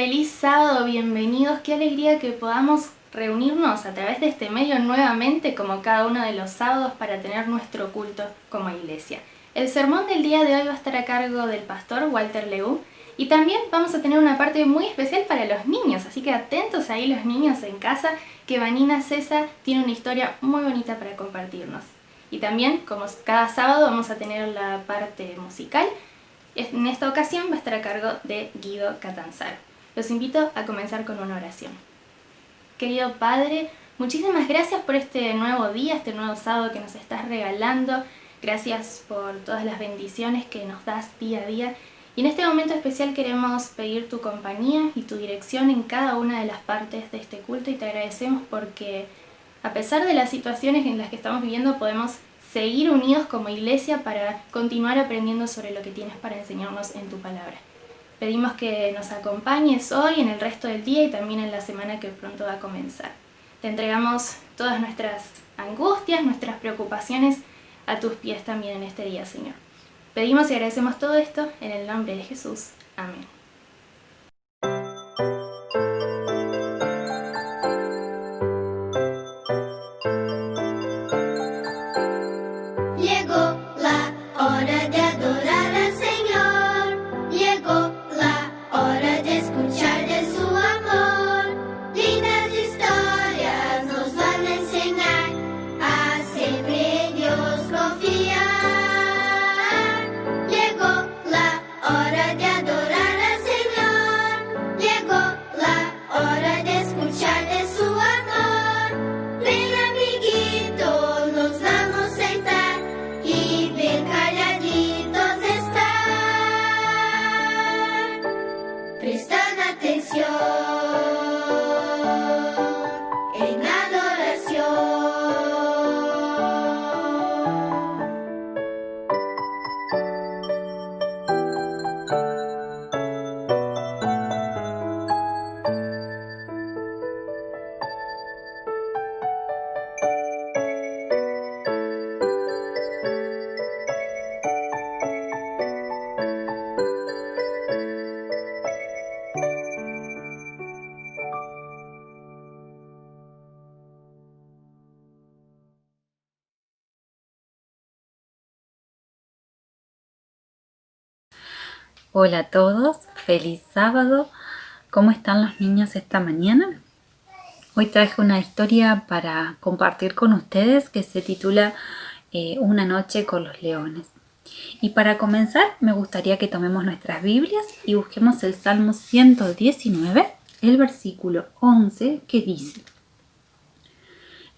Feliz sábado, bienvenidos, qué alegría que podamos reunirnos a través de este medio nuevamente como cada uno de los sábados para tener nuestro culto como iglesia. El sermón del día de hoy va a estar a cargo del pastor Walter Leú y también vamos a tener una parte muy especial para los niños, así que atentos ahí los niños en casa que Vanina César tiene una historia muy bonita para compartirnos. Y también, como cada sábado, vamos a tener la parte musical. En esta ocasión va a estar a cargo de Guido Catanzaro. Los invito a comenzar con una oración. Querido Padre, muchísimas gracias por este nuevo día, este nuevo sábado que nos estás regalando. Gracias por todas las bendiciones que nos das día a día. Y en este momento especial queremos pedir tu compañía y tu dirección en cada una de las partes de este culto y te agradecemos porque a pesar de las situaciones en las que estamos viviendo podemos seguir unidos como iglesia para continuar aprendiendo sobre lo que tienes para enseñarnos en tu palabra. Pedimos que nos acompañes hoy, en el resto del día y también en la semana que pronto va a comenzar. Te entregamos todas nuestras angustias, nuestras preocupaciones a tus pies también en este día, Señor. Pedimos y agradecemos todo esto en el nombre de Jesús. Amén. Llegó la hora de adorar al Señor. Llegó la hora de escuchar de su amor. Lindas historias nos van a enseñar a siempre en Dios confiar. Llegó la hora de adorar al Señor. Llegó la hora de escuchar de su amor. Ven, amiguito, nos vamos a sentar y ver calladitos estar, prestando atención en adoración. Hola a todos, feliz sábado. ¿Cómo están los niños esta mañana? Hoy traje una historia para compartir con ustedes que se titula Una noche con los leones. Y para comenzar me gustaría que tomemos nuestras Biblias y busquemos el Salmo 119, el versículo 11 que dice: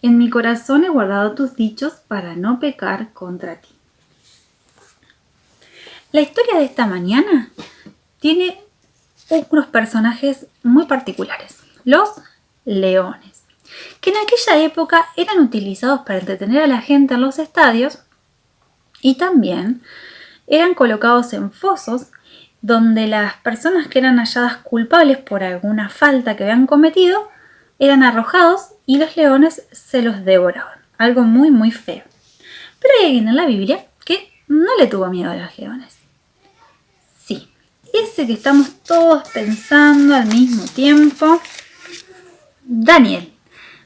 En mi corazón he guardado tus dichos para no pecar contra ti. La historia de esta mañana tiene unos personajes muy particulares, los leones, que en aquella época eran utilizados para entretener a la gente en los estadios y también eran colocados en fosos donde las personas que eran halladas culpables por alguna falta que habían cometido eran arrojados y los leones se los devoraban, algo muy muy feo. Pero hay alguien en la Biblia que no le tuvo miedo a los leones. Sí, ese que estamos todos pensando al mismo tiempo, Daniel.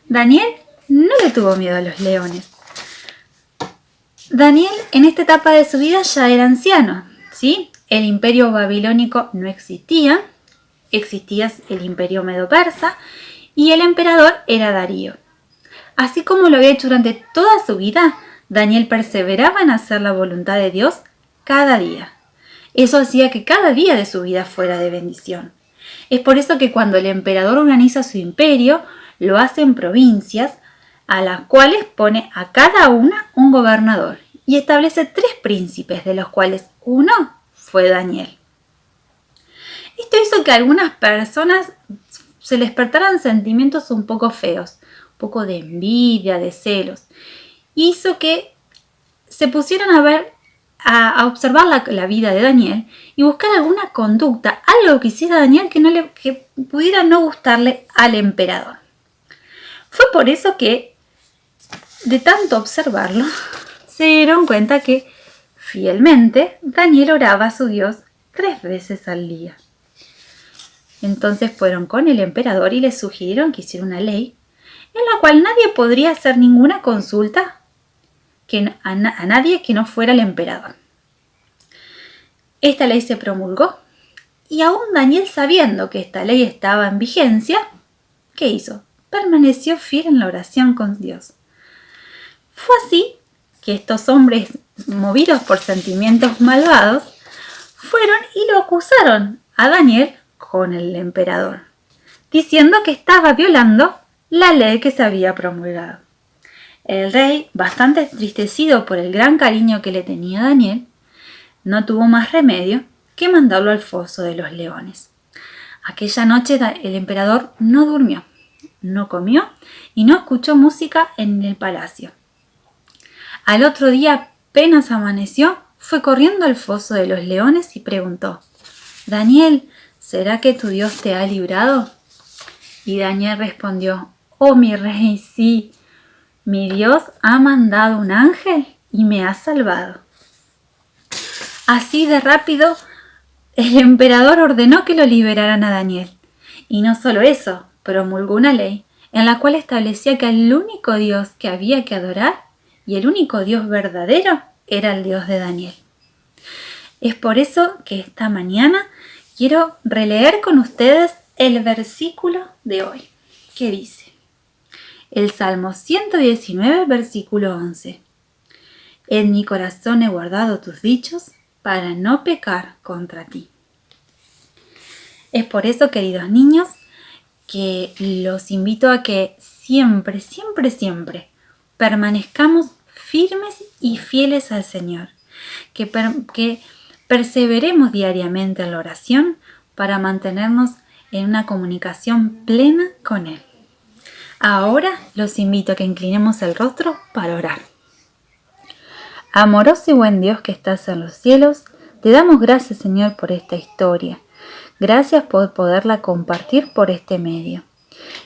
Daniel no le tuvo miedo a los leones. Daniel en esta etapa de su vida ya era anciano, ¿sí? El imperio babilónico no existía, existía el imperio medo-persa y el emperador era Darío. Así como lo había hecho durante toda su vida, Daniel perseveraba en hacer la voluntad de Dios cada día. Eso hacía que cada día de su vida fuera de bendición. Es por eso que cuando el emperador organiza su imperio, lo hace en provincias, a las cuales pone a cada una un gobernador y establece 3 príncipes, de los cuales uno fue Daniel. Esto hizo que a algunas personas se les despertaran sentimientos un poco feos, un poco de envidia, de celos. Hizo que se pusieran a observar la vida de Daniel y buscar alguna conducta, algo que hiciera Daniel que pudiera no gustarle al emperador. Fue por eso que, de tanto observarlo, se dieron cuenta que fielmente Daniel oraba a su Dios 3 veces al día. Entonces fueron con el emperador y le sugirieron que hiciera una ley en la cual nadie podría hacer ninguna consulta a nadie que no fuera el emperador. Esta ley se promulgó y aún Daniel, sabiendo que esta ley estaba en vigencia, ¿qué hizo? Permaneció fiel en la oración con Dios. Fue así que estos hombres, movidos por sentimientos malvados, fueron y lo acusaron a Daniel con el emperador, diciendo que estaba violando la ley que se había promulgado. El rey, bastante entristecido por el gran cariño que le tenía a Daniel, no tuvo más remedio que mandarlo al foso de los leones. Aquella noche el emperador no durmió, no comió y no escuchó música en el palacio. Al otro día, apenas amaneció, fue corriendo al foso de los leones y preguntó: «Daniel, ¿será que tu Dios te ha librado?» Y Daniel respondió: «Oh, mi rey, sí, mi Dios ha mandado un ángel y me ha salvado». Así de rápido, el emperador ordenó que lo liberaran a Daniel. Y no solo eso, promulgó una ley en la cual establecía que el único Dios que había que adorar y el único Dios verdadero era el Dios de Daniel. Es por eso que esta mañana quiero releer con ustedes el versículo de hoy, que dice, el Salmo 119, versículo 11. En mi corazón he guardado tus dichos para no pecar contra ti. Es por eso, queridos niños, que los invito a que siempre, siempre, siempre permanezcamos firmes y fieles al Señor, que perseveremos diariamente en la oración para mantenernos en una comunicación plena con Él. Ahora los invito a que inclinemos el rostro para orar. Amoroso y buen Dios que estás en los cielos, te damos gracias, Señor, por esta historia. Gracias por poderla compartir por este medio.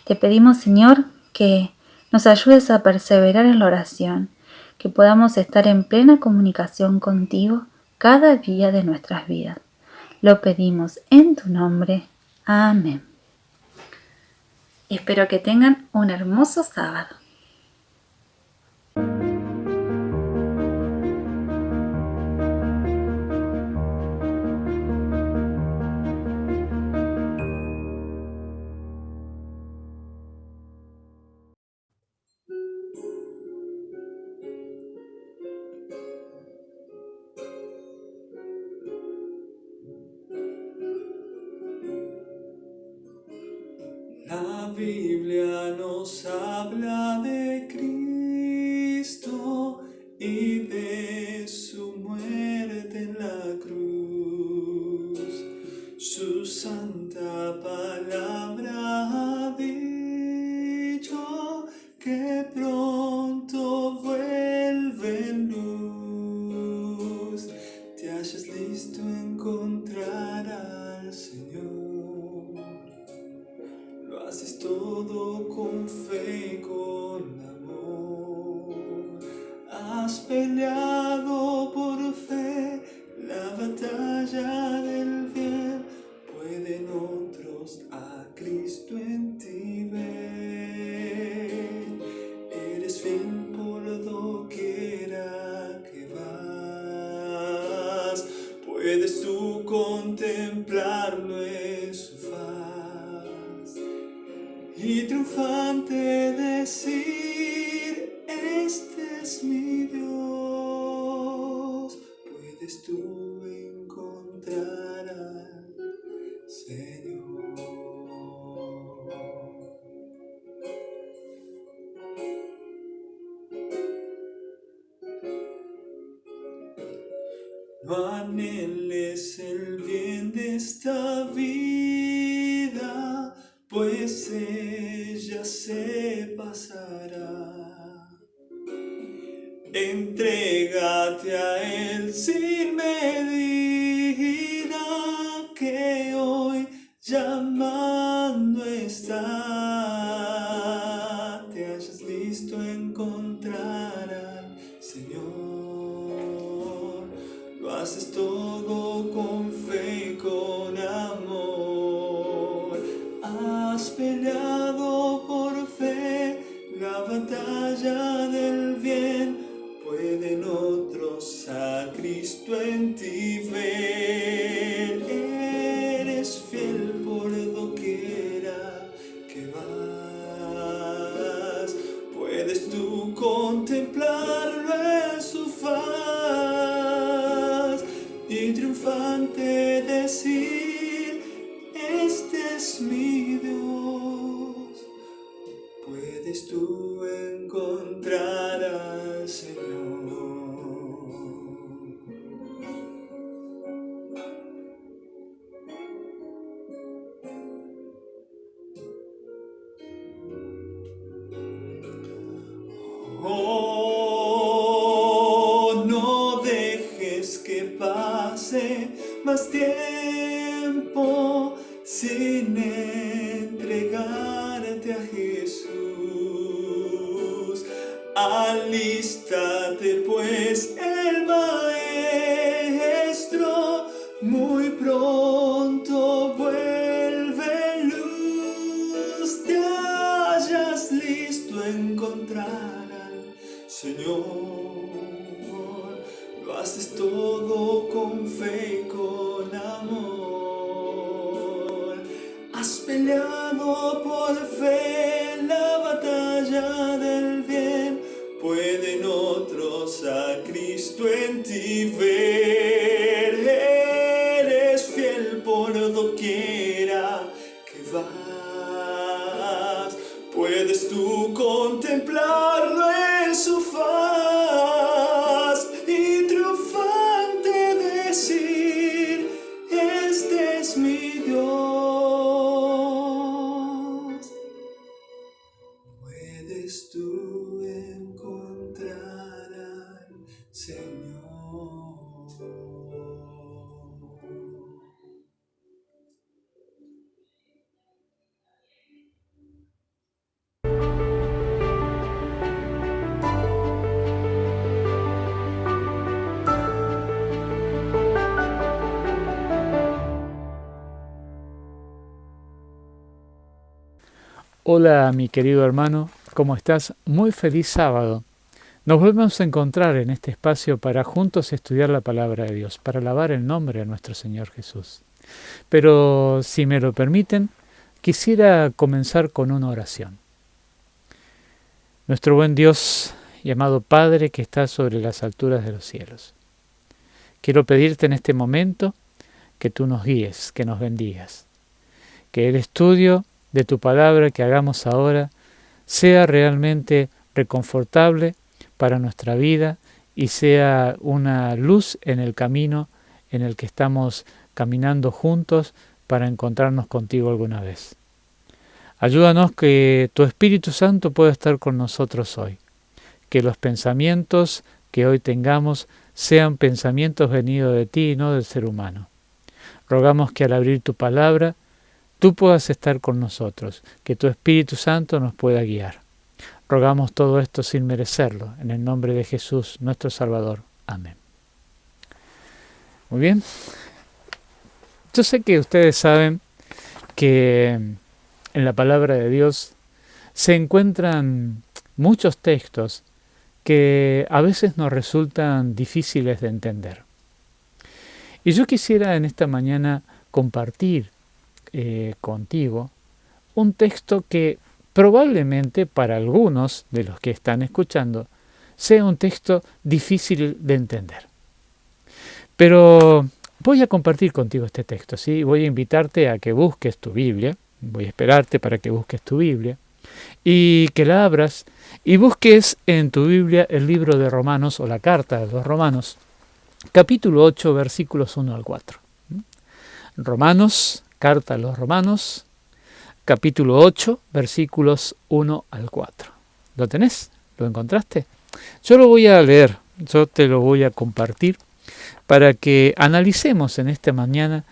Te pedimos, Señor, que nos ayudes a perseverar en la oración, que podamos estar en plena comunicación contigo cada día de nuestras vidas. Lo pedimos en tu nombre. Amén. Espero que tengan un hermoso sábado. La Biblia nos habla de Cristo y de su muerte en la cruz. Su santa palabra ha dicho que pronto vuelve en luz. Te hallas listo a encontrar al Señor. Lo haces todo con fe y con amor. Has peleado por fe la batalla del bien. Pueden otros a Cristo en ti ver. Eres fiel por doquiera que vas. Puedes tú contemplarlo en su faz y triunfante decir: este es mi Dios. Puedes tú encontrar al Señor. No anheles el bien de esta vida, pues ella se pasará. Entrégate a Él sin medida, que hoy llamando está. Te hayas listo a encontrar al Señor. Lo haces todo con fe y con amor. peleado por fe la batalla del bien, pueden otros a Cristo en ti ver. Eres fiel por doquiera que vas, puedes tú contemplarlo en su faz y triunfante decir: este es mi Dios. Puedes tú encontrar al Señor. Oh, no dejes que pase más tiempo sin entregarte a Jesús. Alístate pues, el Maestro muy pronto vuelve luz. Te hallas listo a encontrar al Señor. Lo haces todo con fe y con amor. Has peleado por fe la batalla del bien, pueden otros a Cristo en ti ver. Eres fiel por doquiera que vas, puedes tú contemplarlo en su faz y triunfante decir: este es mi Dios. Puedes tú encontrar al Señor. Hola mi querido hermano, ¿cómo estás? Muy feliz sábado. Nos volvemos a encontrar en este espacio para juntos estudiar la palabra de Dios, para alabar el nombre de nuestro Señor Jesús. Pero si me lo permiten, quisiera comenzar con una oración. Nuestro buen Dios y amado Padre que está sobre las alturas de los cielos, quiero pedirte en este momento que tú nos guíes, que nos bendigas, que el estudio de tu palabra que hagamos ahora sea realmente reconfortable para nuestra vida y sea una luz en el camino en el que estamos caminando juntos para encontrarnos contigo alguna vez. Ayúdanos que tu Espíritu Santo pueda estar con nosotros hoy, que los pensamientos que hoy tengamos sean pensamientos venidos de ti y no del ser humano. Rogamos que al abrir tu palabra tú puedas estar con nosotros, que tu Espíritu Santo nos pueda guiar. Rogamos todo esto sin merecerlo, en el nombre de Jesús, nuestro Salvador. Amén. Muy bien. Yo sé que ustedes saben que en la palabra de Dios se encuentran muchos textos que a veces nos resultan difíciles de entender. Y yo quisiera en esta mañana compartir contigo un texto que probablemente para algunos de los que están escuchando sea un texto difícil de entender. Pero voy a compartir contigo este texto, ¿sí? Voy a invitarte a que busques tu Biblia, voy a esperarte para que busques tu Biblia y que la abras y busques en tu Biblia el libro de Romanos o la carta de los Romanos, capítulo 8, versículos 1 al 4. Romanos, carta a los Romanos, capítulo 8, versículos 1 al 4. ¿Lo tenés? ¿Lo encontraste? Yo lo voy a leer, yo te lo voy a compartir para que analicemos en esta mañana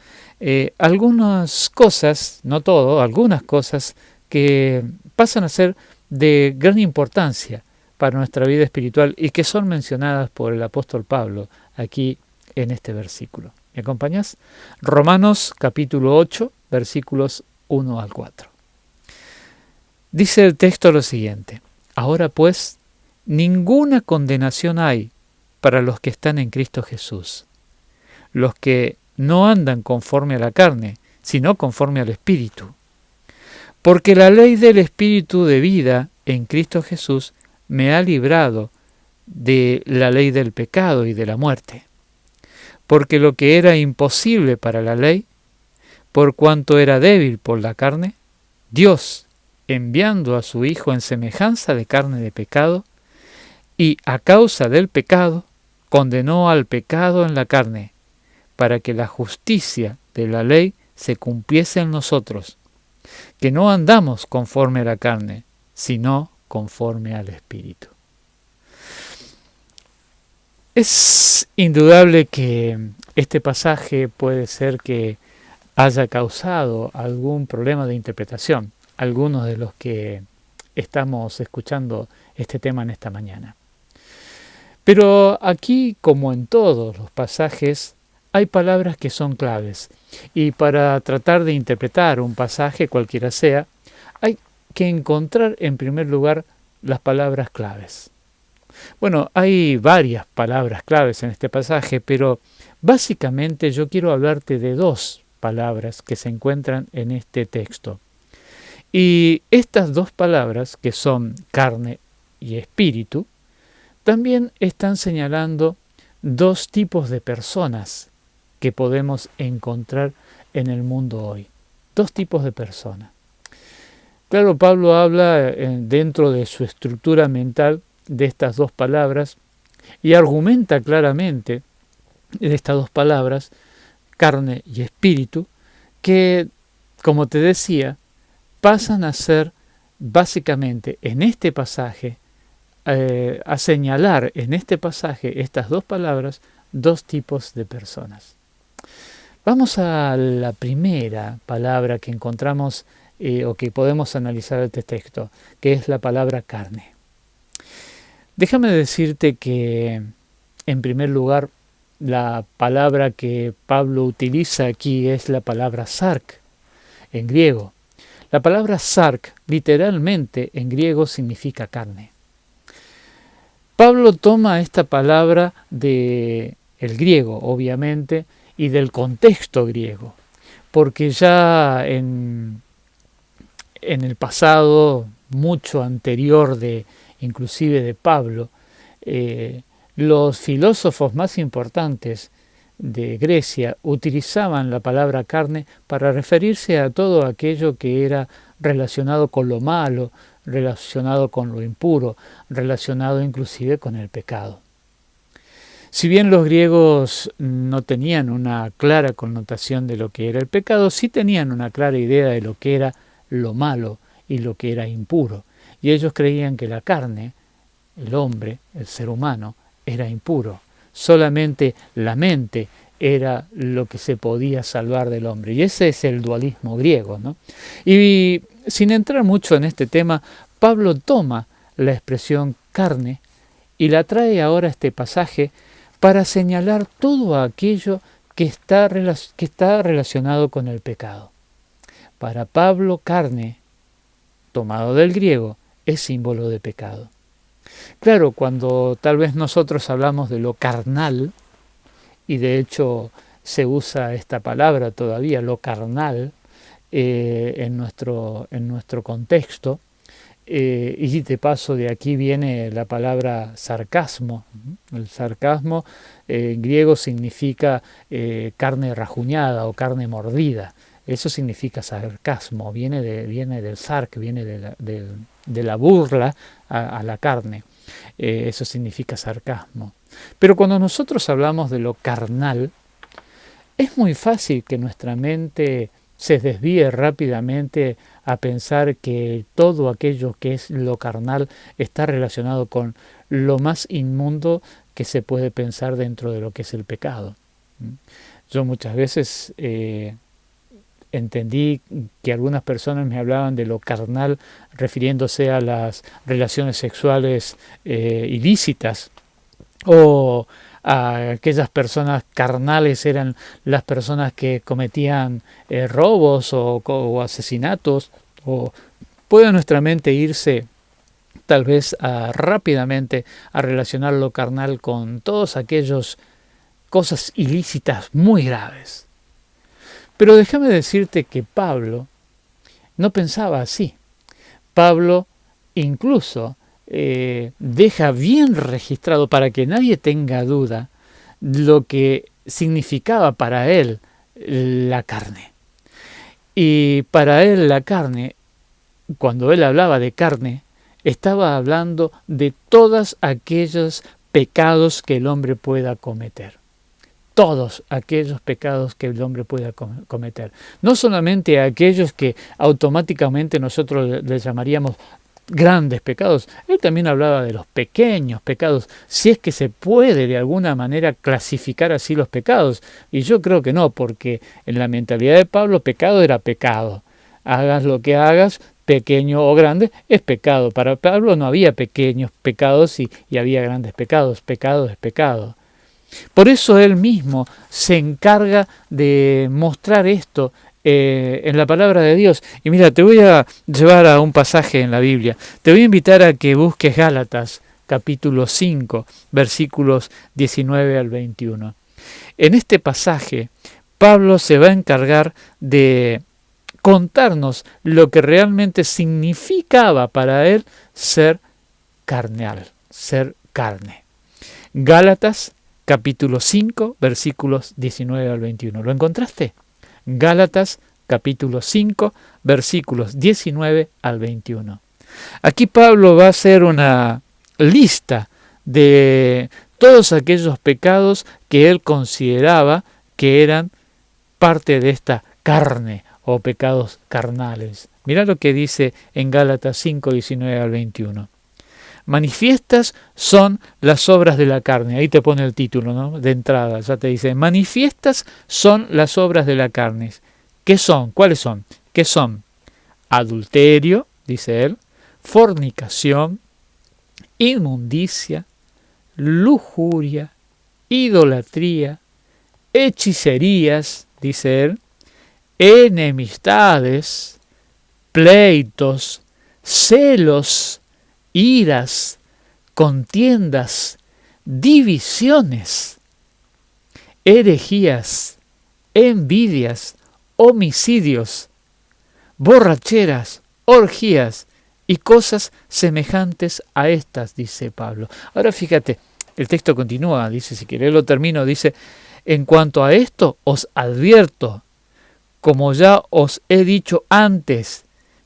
algunas cosas, no todo, algunas cosas que pasan a ser de gran importancia para nuestra vida espiritual y que son mencionadas por el apóstol Pablo aquí en este versículo. ¿Me acompañas? Romanos capítulo 8, versículos 1 al 4. Dice el texto lo siguiente: ahora pues, ninguna condenación hay para los que están en Cristo Jesús, los que no andan conforme a la carne, sino conforme al Espíritu. Porque la ley del Espíritu de vida en Cristo Jesús me ha librado de la ley del pecado y de la muerte. Porque lo que era imposible para la ley, por cuanto era débil por la carne, Dios, enviando a su Hijo en semejanza de carne de pecado, y a causa del pecado, condenó al pecado en la carne, para que la justicia de la ley se cumpliese en nosotros, que no andamos conforme a la carne, sino conforme al Espíritu. Es indudable que este pasaje puede ser que haya causado algún problema de interpretación, algunos de los que estamos escuchando este tema en esta mañana. Pero aquí, como en todos los pasajes, hay palabras que son claves, y para tratar de interpretar un pasaje, cualquiera sea, hay que encontrar en primer lugar las palabras claves. Bueno, hay varias palabras claves en este pasaje, pero básicamente yo quiero hablarte de dos palabras que se encuentran en este texto. Y estas dos palabras, que son carne y espíritu, también están señalando dos tipos de personas que podemos encontrar en el mundo hoy. Dos tipos de personas. Claro, Pablo habla dentro de su estructura mental de estas dos palabras y argumenta claramente de estas dos palabras, carne y espíritu, que, como te decía, pasan a ser básicamente en este pasaje, a señalar en este pasaje estas dos palabras, dos tipos de personas. Vamos a la primera palabra que encontramos o que podemos analizar de este texto, que es la palabra carne. Déjame decirte que, en primer lugar, la palabra que Pablo utiliza aquí es la palabra sark, en griego. La palabra sark, literalmente en griego, significa carne. Pablo toma esta palabra del griego, obviamente, y del contexto griego, porque ya en el pasado, mucho anterior inclusive de Pablo, los filósofos más importantes de Grecia utilizaban la palabra carne para referirse a todo aquello que era relacionado con lo malo, relacionado con lo impuro, relacionado inclusive con el pecado. Si bien los griegos no tenían una clara connotación de lo que era el pecado, sí tenían una clara idea de lo que era lo malo y lo que era impuro. Y ellos creían que la carne, el hombre, el ser humano, era impuro. Solamente la mente era lo que se podía salvar del hombre. Y ese es el dualismo griego, ¿no? Y sin entrar mucho en este tema, Pablo toma la expresión carne y la trae ahora a este pasaje para señalar todo aquello que está relacionado con el pecado. Para Pablo, carne, tomado del griego, es símbolo de pecado. Claro, cuando tal vez nosotros hablamos de lo carnal, y de hecho se usa esta palabra todavía, lo carnal, en nuestro contexto, y de paso de aquí viene la palabra sarcasmo. El sarcasmo en griego significa carne rajuñada o carne mordida. Eso significa sarcasmo, viene del sarc, viene de la burla a la carne. Eso significa sarcasmo. Pero cuando nosotros hablamos de lo carnal, es muy fácil que nuestra mente se desvíe rápidamente a pensar que todo aquello que es lo carnal está relacionado con lo más inmundo que se puede pensar dentro de lo que es el pecado. Yo muchas veces entendí que algunas personas me hablaban de lo carnal refiriéndose a las relaciones sexuales ilícitas, o a aquellas personas carnales eran las personas que cometían robos o asesinatos o Puede nuestra mente irse tal vez rápidamente a relacionar lo carnal con todas aquellas cosas ilícitas muy graves. Pero déjame decirte que Pablo no pensaba así. Pablo incluso deja bien registrado, para que nadie tenga duda, lo que significaba para él la carne. Y para él la carne, cuando él hablaba de carne, estaba hablando de todos aquellos pecados que el hombre pueda cometer. Todos aquellos pecados que el hombre pueda cometer. No solamente aquellos que automáticamente nosotros le llamaríamos grandes pecados. Él también hablaba de los pequeños pecados, si es que se puede de alguna manera clasificar así los pecados. Y yo creo que no, porque en la mentalidad de Pablo, pecado era pecado. Hagas lo que hagas, pequeño o grande, es pecado. Para Pablo no había pequeños pecados y había grandes pecados. Pecado es pecado. Por eso él mismo se encarga de mostrar esto en la palabra de Dios. Y mira, te voy a llevar a un pasaje en la Biblia. Te voy a invitar a que busques Gálatas, capítulo 5, versículos 19 al 21. En este pasaje, Pablo se va a encargar de contarnos lo que realmente significaba para él ser carnal, ser carne. Gálatas, capítulo 5, versículos 19 al 21. ¿Lo encontraste? Gálatas, capítulo 5, versículos 19 al 21. Aquí Pablo va a hacer una lista de todos aquellos pecados que él consideraba que eran parte de esta carne o pecados carnales. Mira lo que dice en Gálatas 5, 19 al 21. Manifiestas son las obras de la carne. Ahí te pone el título, ¿no? De entrada, ya te dice, manifiestas son las obras de la carne. ¿Qué son? ¿Cuáles son? ¿Qué son? Adulterio, dice él, fornicación, inmundicia, lujuria, idolatría, hechicerías, dice él, enemistades, pleitos, celos, iras, contiendas, divisiones, herejías, envidias, homicidios, borracheras, orgías y cosas semejantes a estas, dice Pablo. Ahora fíjate, el texto continúa, dice, si querés lo termino, dice, en cuanto a esto os advierto, como ya os he dicho antes,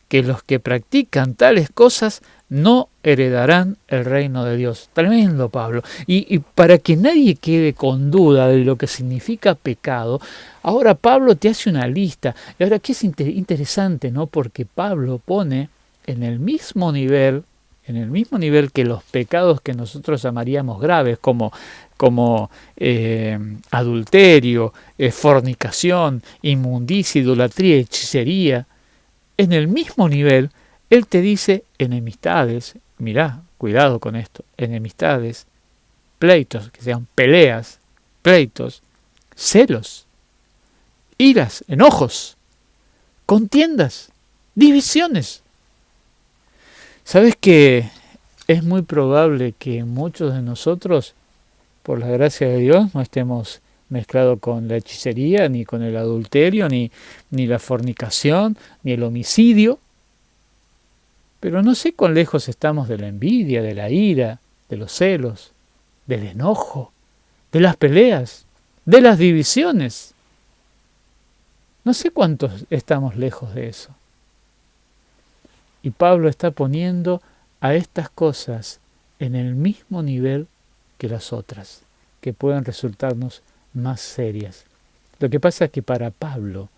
que los que practican tales cosas no heredarán el reino de Dios. Tremendo, Pablo. Y para que nadie quede con duda de lo que significa pecado, ahora Pablo te hace una lista. Y ahora que es interesante, ¿no? Porque Pablo pone en el mismo nivel que los pecados que nosotros llamaríamos graves, como adulterio, fornicación, inmundicia, idolatría, hechicería, en el mismo nivel, él te dice enemistades, mirá, cuidado con esto, enemistades, pleitos, que sean peleas, pleitos, celos, iras, enojos, contiendas, divisiones. ¿Sabes que es muy probable que muchos de nosotros, por la gracia de Dios, no estemos mezclados con la hechicería, ni con el adulterio, ni la fornicación, ni el homicidio? Pero no sé cuán lejos estamos de la envidia, de la ira, de los celos, del enojo, de las peleas, de las divisiones. No sé cuántos estamos lejos de eso. Y Pablo está poniendo a estas cosas en el mismo nivel que las otras, que pueden resultarnos más serias. Lo que pasa es que para Pablo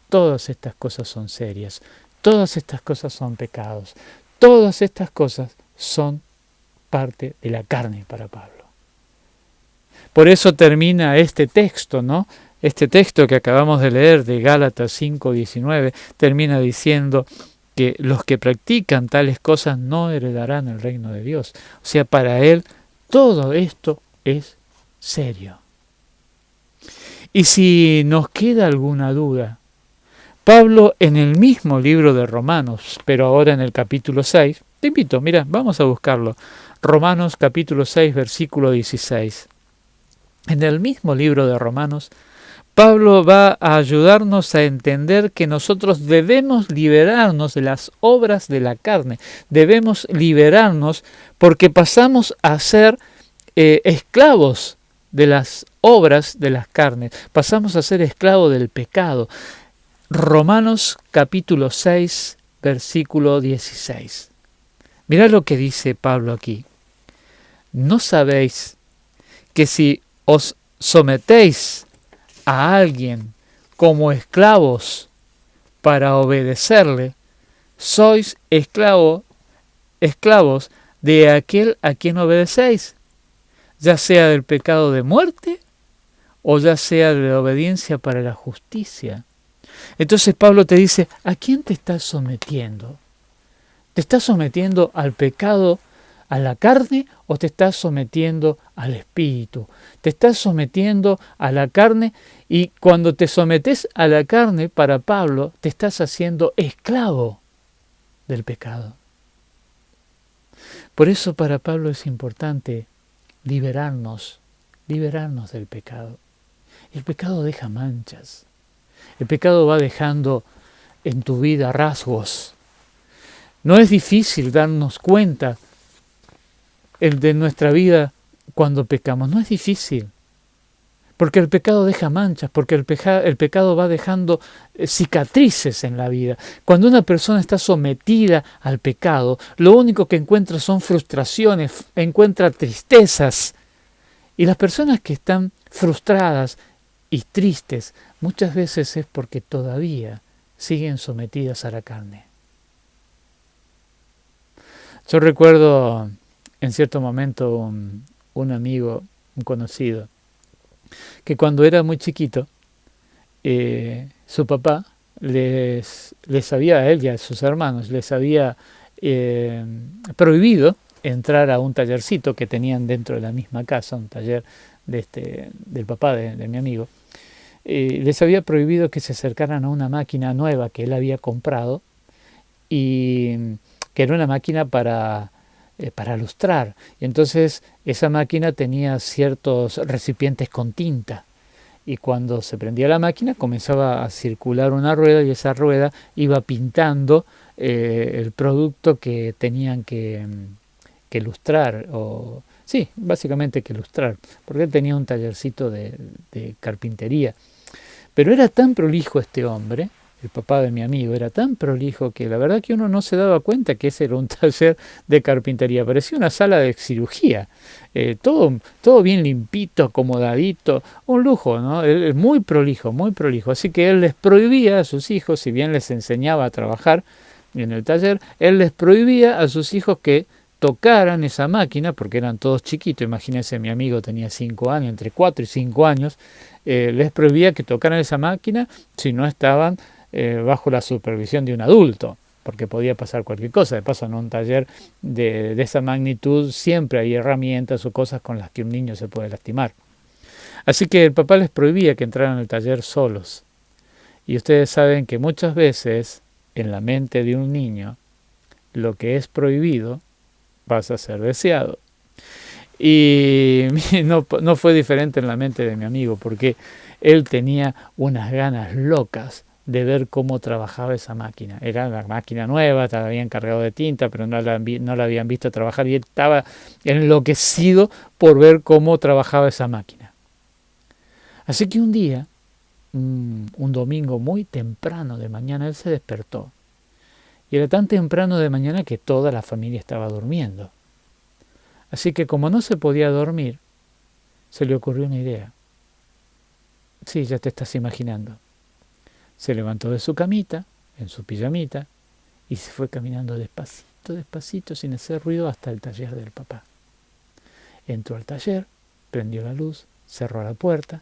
todas estas cosas son serias, todas estas cosas son pecados, todas estas cosas son parte de la carne para Pablo. Por eso termina este texto, ¿no? Este texto que acabamos de leer de Gálatas 5:19 termina diciendo que los que practican tales cosas no heredarán el reino de Dios. O sea, para él todo esto es serio. Y si nos queda alguna duda, Pablo en el mismo libro de Romanos, pero ahora en el capítulo 6, te invito, mira, vamos a buscarlo. Romanos capítulo 6, versículo 16. En el mismo libro de Romanos, Pablo va a ayudarnos a entender que nosotros debemos liberarnos de las obras de la carne. Debemos liberarnos porque pasamos a ser esclavos de las obras de las carnes. Pasamos a ser esclavos del pecado. Romanos capítulo 6, versículo 16. Mirá lo que dice Pablo aquí. ¿No sabéis que si os sometéis a alguien como esclavos para obedecerle, sois esclavos de aquel a quien obedecéis, ya sea del pecado de muerte o ya sea de la obediencia para la justicia? Entonces Pablo te dice, ¿a quién te estás sometiendo? ¿Te estás sometiendo al pecado, a la carne, o te estás sometiendo al espíritu? Te estás sometiendo a la carne, y cuando te sometes a la carne, para Pablo, te estás haciendo esclavo del pecado. Por eso para Pablo es importante liberarnos del pecado. El pecado deja manchas. El pecado va dejando en tu vida rasgos. No es difícil darnos cuenta de nuestra vida cuando pecamos. No es difícil. Porque el pecado deja manchas, porque el pecado va dejando cicatrices en la vida. Cuando una persona está sometida al pecado, lo único que encuentra son frustraciones, encuentra tristezas. Y las personas que están frustradas y tristes muchas veces es porque todavía siguen sometidas a la carne. Yo recuerdo en cierto momento un amigo, un conocido, que cuando era muy chiquito, su papá les había, a él y a sus hermanos, les había prohibido entrar a un tallercito que tenían dentro de la misma casa, un taller del papá de mi amigo. Les había prohibido que se acercaran a una máquina nueva que él había comprado, y que era una máquina para lustrar. Y entonces esa máquina tenía ciertos recipientes con tinta, y cuando se prendía la máquina comenzaba a circular una rueda, y esa rueda iba pintando el producto que tenían que lustrar, sí, básicamente que lustrar, porque él tenía un tallercito de carpintería. Pero era tan prolijo este hombre, el papá de mi amigo, era tan prolijo que la verdad que uno no se daba cuenta que ese era un taller de carpintería. Parecía una sala de cirugía. Todo bien limpito, acomodadito, un lujo, ¿no? Muy prolijo, muy prolijo. Así que él les prohibía a sus hijos, si bien les enseñaba a trabajar en el taller, él les prohibía a sus hijos que tocaran esa máquina, porque eran todos chiquitos. Imagínense, mi amigo tenía 5 años, entre 4 y 5 años, les prohibía que tocaran esa máquina si no estaban bajo la supervisión de un adulto, porque podía pasar cualquier cosa. De paso, en un taller de esa magnitud siempre hay herramientas o cosas con las que un niño se puede lastimar. Así que el papá les prohibía que entraran al taller solos. Y ustedes saben que muchas veces en la mente de un niño lo que es prohibido pasa a ser deseado. Y no fue diferente en la mente de mi amigo, porque él tenía unas ganas locas de ver cómo trabajaba esa máquina. Era una máquina nueva, la habían cargado de tinta, pero no la habían visto trabajar, y él estaba enloquecido por ver cómo trabajaba esa máquina. Así que un día, un domingo muy temprano de mañana, él se despertó. Y era tan temprano de mañana que toda la familia estaba durmiendo. Así que como no se podía dormir, se le ocurrió una idea. Sí, ya te estás imaginando. Se levantó de su camita, en su pijamita, y se fue caminando despacito, despacito, sin hacer ruido, hasta el taller del papá. Entró al taller, prendió la luz, cerró la puerta,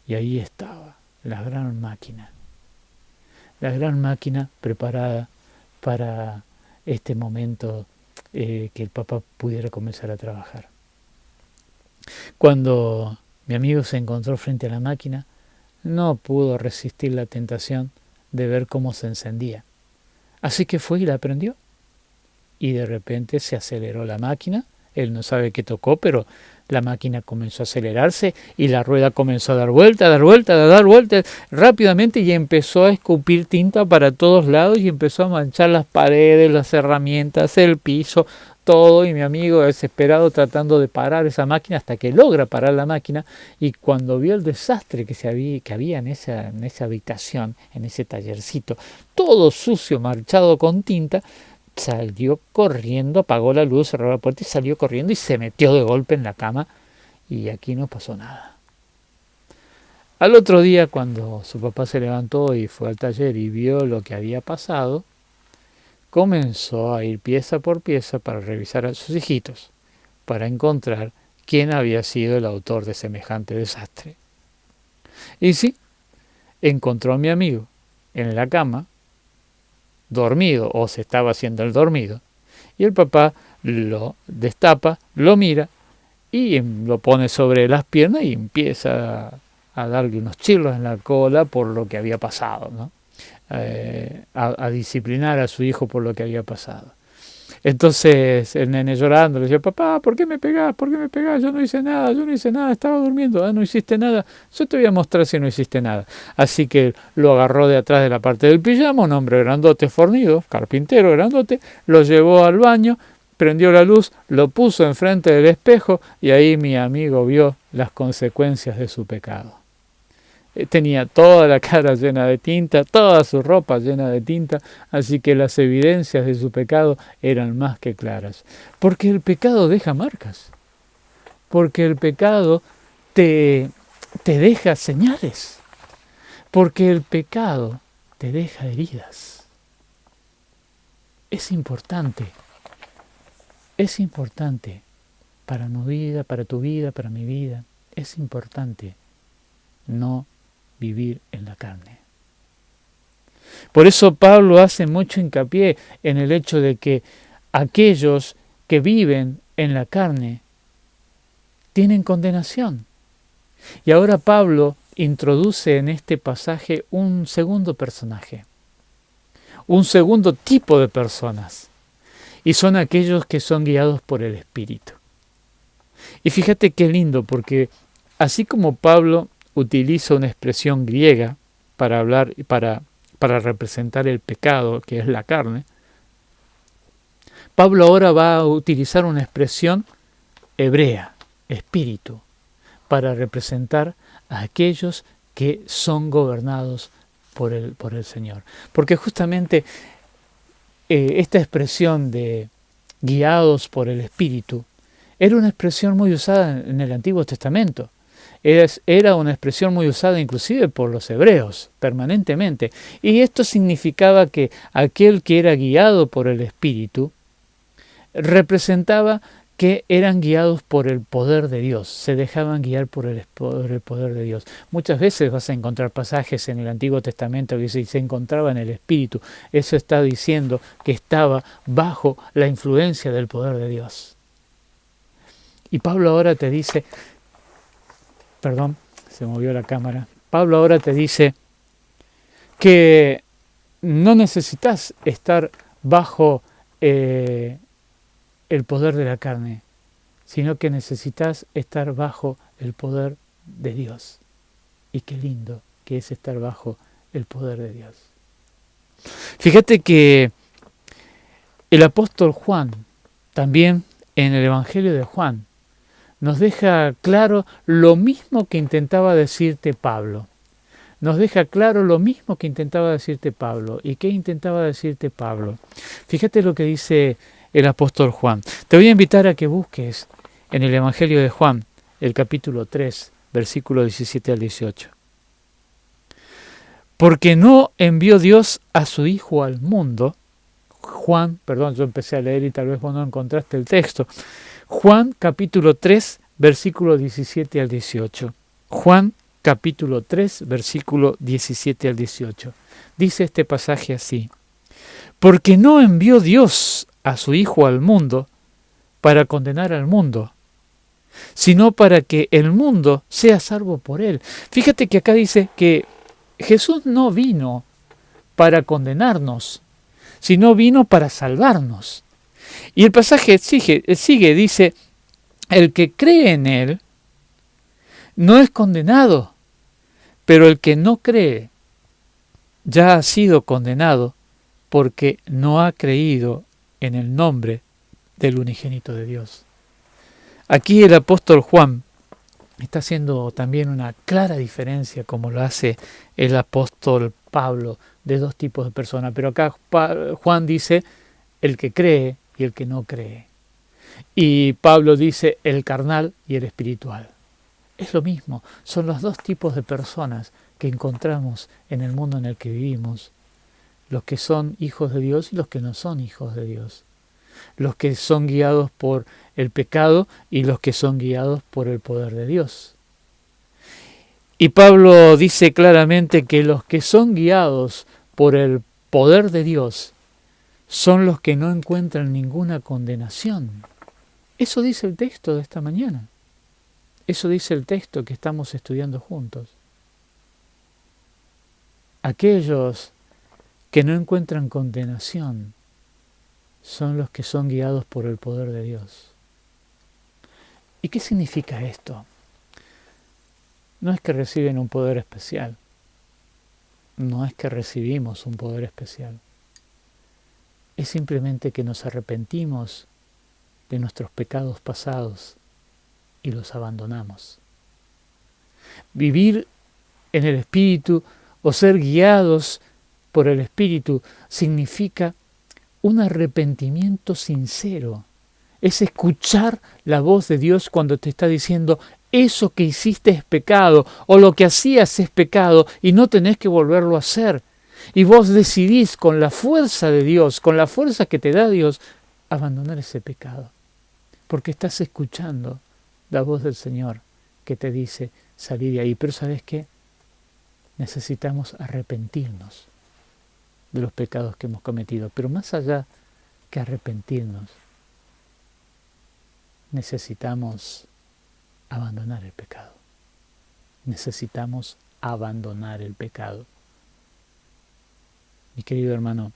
y ahí estaba la gran máquina. La gran máquina preparada para este momento que el papá pudiera comenzar a trabajar. Cuando mi amigo se encontró frente a la máquina, no pudo resistir la tentación de ver cómo se encendía. Así que fue y la prendió. Y de repente se aceleró la máquina. Él no sabe qué tocó, pero la máquina comenzó a acelerarse y la rueda comenzó a dar vuelta rápidamente, y empezó a escupir tinta para todos lados y empezó a manchar las paredes, las herramientas, el piso, todo. Y mi amigo desesperado tratando de parar esa máquina, hasta que logra parar la máquina, y cuando vio el desastre que había en esa habitación, en ese tallercito, todo sucio, manchado con tinta, salió corriendo, apagó la luz, cerró la puerta y salió corriendo y se metió de golpe en la cama, y aquí no pasó nada. Al otro día, cuando su papá se levantó y fue al taller y vio lo que había pasado, comenzó a ir pieza por pieza para revisar a sus hijitos, para encontrar quién había sido el autor de semejante desastre. Y sí, encontró a mi amigo en la cama, dormido, o se estaba haciendo el dormido, y el papá lo destapa, lo mira y lo pone sobre las piernas y empieza a darle unos chirlos en la cola por lo que había pasado, ¿no? A disciplinar a su hijo por lo que había pasado. Entonces el nene llorando le decía: papá, ¿por qué me pegás? ¿Por qué me pegás? Yo no hice nada, estaba durmiendo. Ah, no hiciste nada. Yo te voy a mostrar si no hiciste nada. Así que lo agarró de atrás de la parte del pijama, un hombre grandote fornido, carpintero grandote, lo llevó al baño, prendió la luz, lo puso enfrente del espejo, y ahí mi amigo vio las consecuencias de su pecado. Tenía toda la cara llena de tinta, toda su ropa llena de tinta, así que las evidencias de su pecado eran más que claras. Porque el pecado deja marcas, porque el pecado te deja señales, porque el pecado te deja heridas. Es importante para mi vida, para tu vida, para mi vida, es importante no vivir en la carne. Por eso Pablo hace mucho hincapié en el hecho de que aquellos que viven en la carne tienen condenación. Y ahora Pablo introduce en este pasaje un segundo personaje, un segundo tipo de personas, y son aquellos que son guiados por el Espíritu. Y fíjate qué lindo, porque así como Pablo utiliza una expresión griega para hablar, para representar el pecado, que es la carne, Pablo ahora va a utilizar una expresión hebrea, espíritu, para representar a aquellos que son gobernados por el Señor. Porque justamente esta expresión de guiados por el Espíritu era una expresión muy usada en el Antiguo Testamento. Era una expresión muy usada inclusive por los hebreos permanentemente. Y esto significaba que aquel que era guiado por el Espíritu representaba que eran guiados por el poder de Dios, se dejaban guiar por el poder de Dios. Muchas veces vas a encontrar pasajes en el Antiguo Testamento que dice: se encontraba en el Espíritu. Eso está diciendo que estaba bajo la influencia del poder de Dios. Y Pablo ahora te dice, se movió la cámara. Pablo ahora te dice que no necesitas estar bajo el poder de la carne, sino que necesitas estar bajo el poder de Dios. Y qué lindo que es estar bajo el poder de Dios. Fíjate que el apóstol Juan, también en el Evangelio de Juan, nos deja claro lo mismo que intentaba decirte Pablo. Nos deja claro lo mismo que intentaba decirte Pablo. ¿Y qué intentaba decirte Pablo? Fíjate lo que dice el apóstol Juan. Te voy a invitar a que busques en el Evangelio de Juan, el capítulo 3, versículo 17 al 18. Porque no envió Dios a su Hijo al mundo. Yo empecé a leer y tal vez vos no encontraste el texto. Juan capítulo 3, versículo 17 al 18. Juan capítulo 3, versículo 17 al 18. Dice este pasaje así: porque no envió Dios a su Hijo al mundo para condenar al mundo, sino para que el mundo sea salvo por él. Fíjate que acá dice que Jesús no vino para condenarnos, sino vino para salvarnos. Y el pasaje sigue, dice, el que cree en Él no es condenado, pero el que no cree ya ha sido condenado porque no ha creído en el nombre del unigénito de Dios. Aquí el apóstol Juan está haciendo también una clara diferencia, como lo hace el apóstol Pablo, de dos tipos de personas. Pero acá Juan dice el que cree y el que no cree. Y Pablo dice el carnal y el espiritual. Es lo mismo, son los dos tipos de personas que encontramos en el mundo en el que vivimos. Los que son hijos de Dios y los que no son hijos de Dios. Los que son guiados por el pecado y los que son guiados por el poder de Dios. Y Pablo dice claramente que los que son guiados por el poder de Dios son los que no encuentran ninguna condenación. Eso dice el texto de esta mañana. Eso dice el texto que estamos estudiando juntos. Aquellos que no encuentran condenación son los que son guiados por el poder de Dios. ¿Y qué significa esto? No es que reciben un poder especial. No es que recibimos un poder especial. Es simplemente que nos arrepentimos de nuestros pecados pasados y los abandonamos. Vivir en el Espíritu o ser guiados por el Espíritu significa un arrepentimiento sincero. Es escuchar la voz de Dios cuando te está diciendo eso que hiciste es pecado o lo que hacías es pecado y no tenés que volverlo a hacer. Y vos decidís con la fuerza de Dios, con la fuerza que te da Dios, abandonar ese pecado. Porque estás escuchando la voz del Señor que te dice salir de ahí. Pero ¿sabes qué? Necesitamos arrepentirnos de los pecados que hemos cometido. Pero más allá que arrepentirnos, necesitamos abandonar el pecado. Necesitamos abandonar el pecado. Mi querido hermano,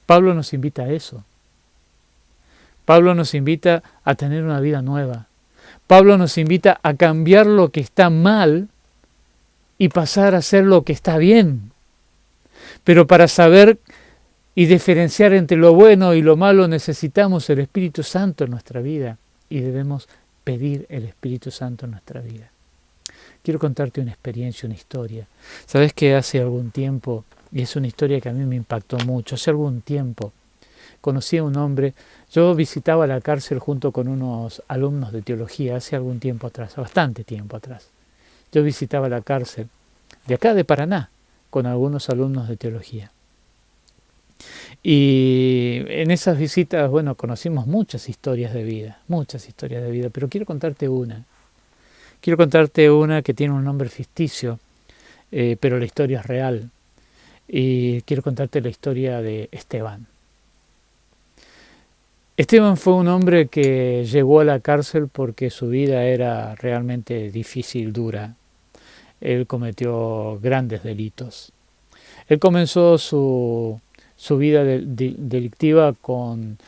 Pablo nos invita a eso. Pablo nos invita a tener una vida nueva. Pablo nos invita a cambiar lo que está mal y pasar a hacer lo que está bien. Pero para saber y diferenciar entre lo bueno y lo malo necesitamos el Espíritu Santo en nuestra vida y debemos pedir el Espíritu Santo en nuestra vida. Quiero contarte una experiencia, una historia. Sabes que hace algún tiempo, y es una historia que a mí me impactó mucho, hace algún tiempo conocí a un hombre. Yo visitaba la cárcel junto con unos alumnos de teología hace algún tiempo atrás, bastante tiempo atrás. Yo visitaba la cárcel de acá de Paraná con algunos alumnos de teología. Y en esas visitas, bueno, conocimos muchas historias de vida, pero quiero contarte una. Quiero contarte una que tiene un nombre ficticio, pero la historia es real. Y quiero contarte la historia de Esteban. Esteban fue un hombre que llegó a la cárcel porque su vida era realmente difícil, dura. Él cometió grandes delitos. Él comenzó su vida delictiva con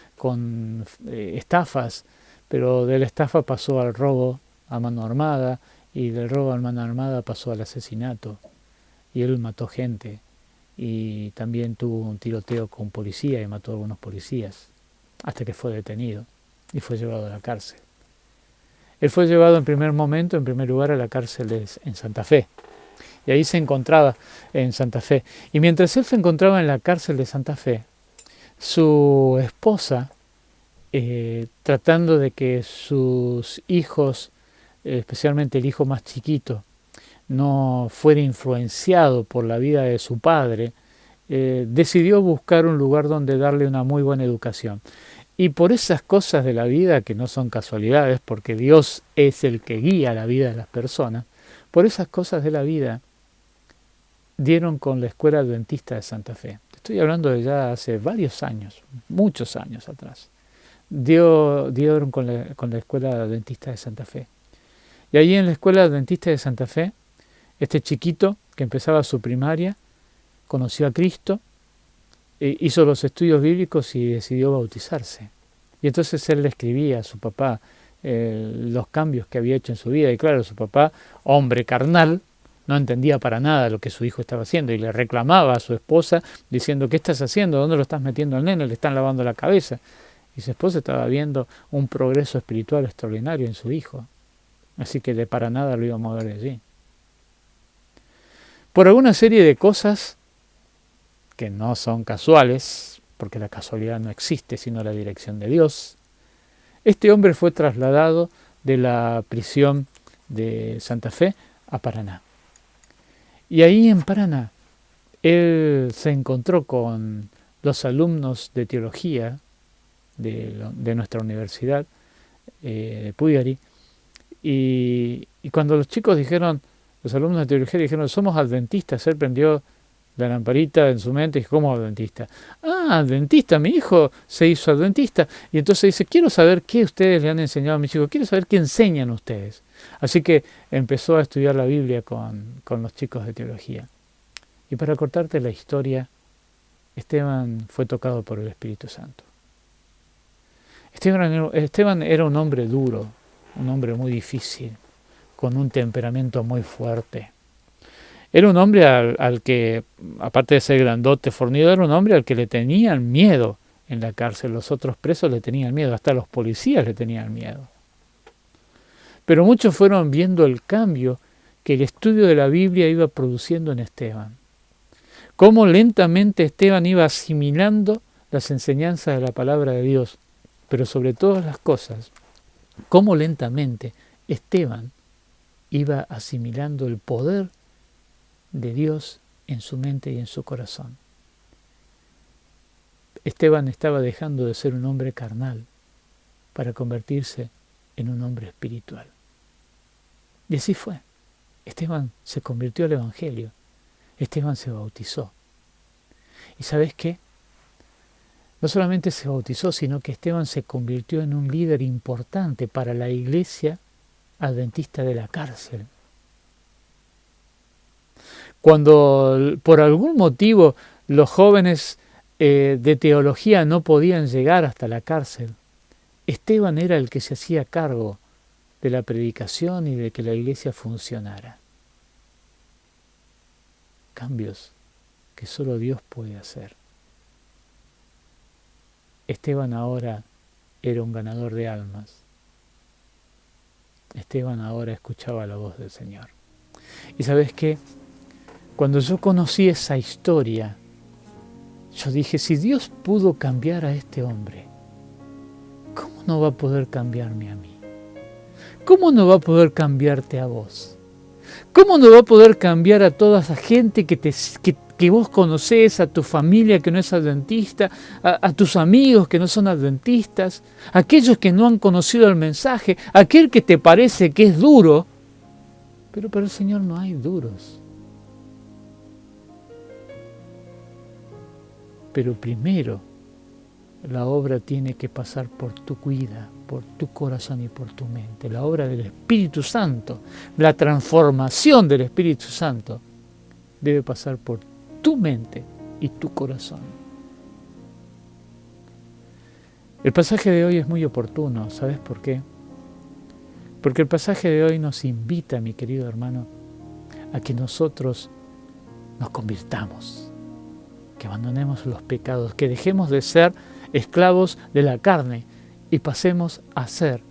estafas, pero de la estafa pasó al robo a mano armada y del robo a mano armada pasó al asesinato. Y él mató gente y también tuvo un tiroteo con policía y mató a algunos policías, hasta que fue detenido y fue llevado a la cárcel. Él fue llevado en primer lugar a la cárcel en Santa Fe. Y ahí se encontraba en Santa Fe. Y mientras él se encontraba en la cárcel de Santa Fe, su esposa, tratando de que sus hijos, especialmente el hijo más chiquito, no fuera influenciado por la vida de su padre, decidió buscar un lugar donde darle una muy buena educación. Y por esas cosas de la vida, que no son casualidades, porque Dios es el que guía la vida de las personas, por esas cosas de la vida, dieron con la Escuela Adventista de Santa Fe. Estoy hablando de ya hace varios años, muchos años atrás. Dieron con la Escuela Adventista de Santa Fe. Y ahí en la Escuela Adventista de Santa Fe, este chiquito que empezaba su primaria, conoció a Cristo, hizo los estudios bíblicos y decidió bautizarse. Y entonces él le escribía a su papá los cambios que había hecho en su vida. Y claro, su papá, hombre carnal, no entendía para nada lo que su hijo estaba haciendo y le reclamaba a su esposa diciendo: ¿qué estás haciendo? ¿Dónde lo estás metiendo al nene? Le están lavando la cabeza. Y su esposa estaba viendo un progreso espiritual extraordinario en su hijo. Así que de para nada lo iba a mover de allí. Por alguna serie de cosas que no son casuales, porque la casualidad no existe sino la dirección de Dios, este hombre fue trasladado de la prisión de Santa Fe a Paraná. Y ahí en Paraná, él se encontró con los alumnos de teología de nuestra universidad, de Puyari, y cuando los chicos dijeron, los alumnos de teología dijeron: somos adventistas, él prendió la lamparita en su mente y dijo: ¿cómo adventista? Ah, adventista, mi hijo se hizo adventista. Y entonces dice: quiero saber qué ustedes le han enseñado a mis hijos, quiero saber qué enseñan ustedes. Así que empezó a estudiar la Biblia con los chicos de teología. Y para cortarte la historia, Esteban fue tocado por el Espíritu Santo. Esteban era un hombre duro, un hombre muy difícil, con un temperamento muy fuerte. Era un hombre al que, aparte de ser grandote, fornido, era un hombre al que le tenían miedo en la cárcel. Los otros presos le tenían miedo, hasta los policías le tenían miedo. Pero muchos fueron viendo el cambio que el estudio de la Biblia iba produciendo en Esteban. Cómo lentamente Esteban iba asimilando las enseñanzas de la palabra de Dios, pero sobre todas las cosas, cómo lentamente Esteban iba asimilando el poder de Dios en su mente y en su corazón. Esteban estaba dejando de ser un hombre carnal para convertirse en un hombre espiritual. Y así fue. Esteban se convirtió al Evangelio. Esteban se bautizó. ¿Y sabes qué? No solamente se bautizó, sino que Esteban se convirtió en un líder importante para la iglesia adventista de la cárcel. Cuando por algún motivo los jóvenes de teología no podían llegar hasta la cárcel, Esteban era el que se hacía cargo de la predicación y de que la iglesia funcionara. Cambios que solo Dios puede hacer. Esteban ahora era un ganador de almas. Esteban ahora escuchaba la voz del Señor. ¿Y sabes qué? Cuando yo conocí esa historia, yo dije: si Dios pudo cambiar a este hombre, ¿cómo no va a poder cambiarme a mí? ¿Cómo no va a poder cambiarte a vos? ¿Cómo no va a poder cambiar a toda esa gente que vos conocés, a tu familia que no es adventista, a tus amigos que no son adventistas, a aquellos que no han conocido el mensaje, a aquel que te parece que es duro? Pero para el Señor no hay duros. Pero primero la obra tiene que pasar por tu vida, por tu corazón y por tu mente. La obra del Espíritu Santo, la transformación del Espíritu Santo debe pasar por tu mente y tu corazón. El pasaje de hoy es muy oportuno, ¿sabes por qué? Porque el pasaje de hoy nos invita, mi querido hermano, a que nosotros nos convirtamos, que abandonemos los pecados, que dejemos de ser esclavos de la carne y pasemos a ser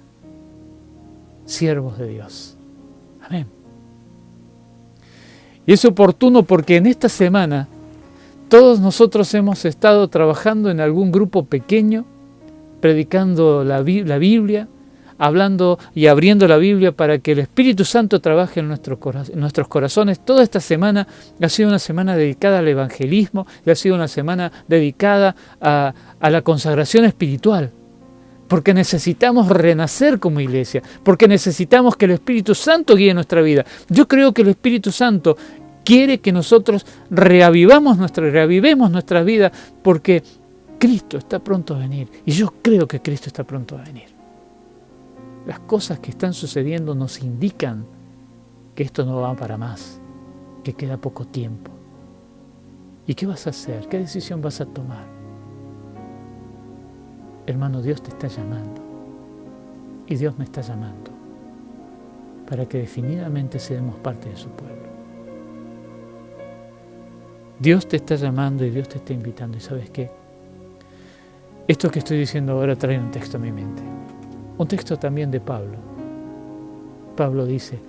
siervos de Dios. Amén. Y es oportuno porque en esta semana todos nosotros hemos estado trabajando en algún grupo pequeño, predicando la Biblia, hablando y abriendo la Biblia para que el Espíritu Santo trabaje en nuestros corazones. Toda esta semana ha sido una semana dedicada al evangelismo y ha sido una semana dedicada a la consagración espiritual, porque necesitamos renacer como iglesia, porque necesitamos que el Espíritu Santo guíe nuestra vida. Yo creo que el Espíritu Santo quiere que nosotros reavivemos nuestra vida, porque Cristo está pronto a venir, y yo creo que Cristo está pronto a venir. Las cosas que están sucediendo nos indican que esto no va para más, que queda poco tiempo. ¿Y qué vas a hacer? ¿Qué decisión vas a tomar? Hermano, Dios te está llamando. Y Dios me está llamando para que definitivamente seamos parte de su pueblo. Dios te está llamando y Dios te está invitando. ¿Y sabes qué? Esto que estoy diciendo ahora trae un texto a mi mente. Un texto también de Pablo. Pablo dice,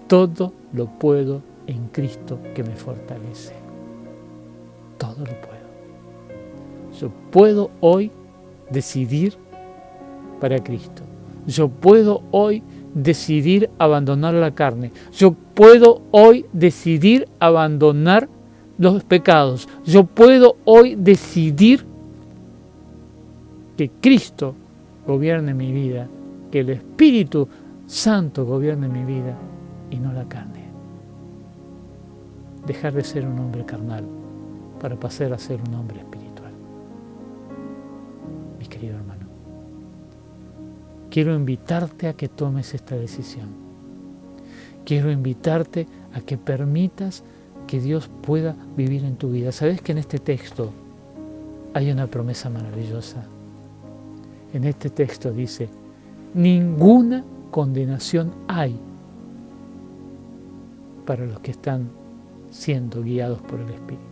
todo lo puedo en Cristo que me fortalece. Todo lo puedo. Yo puedo hoy decidir para Cristo. Yo puedo hoy decidir abandonar la carne. Yo puedo hoy decidir abandonar los pecados. Yo puedo hoy decidir que Cristo gobierne mi vida, que el Espíritu Santo gobierne mi vida y no la carne. Dejar de ser un hombre carnal para pasar a ser un hombre espiritual. Mi querido hermano, quiero invitarte a que tomes esta decisión. Quiero invitarte a que permitas que Dios pueda vivir en tu vida. ¿Sabes que en este texto hay una promesa maravillosa? En este texto dice, ninguna condenación hay para los que están siendo guiados por el Espíritu.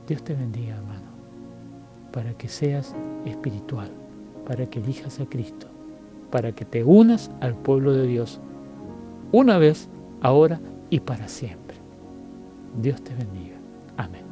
Dios te bendiga, hermano, para que seas espiritual, para que elijas a Cristo, para que te unas al pueblo de Dios, una vez, ahora y para siempre. Dios te bendiga. Amén.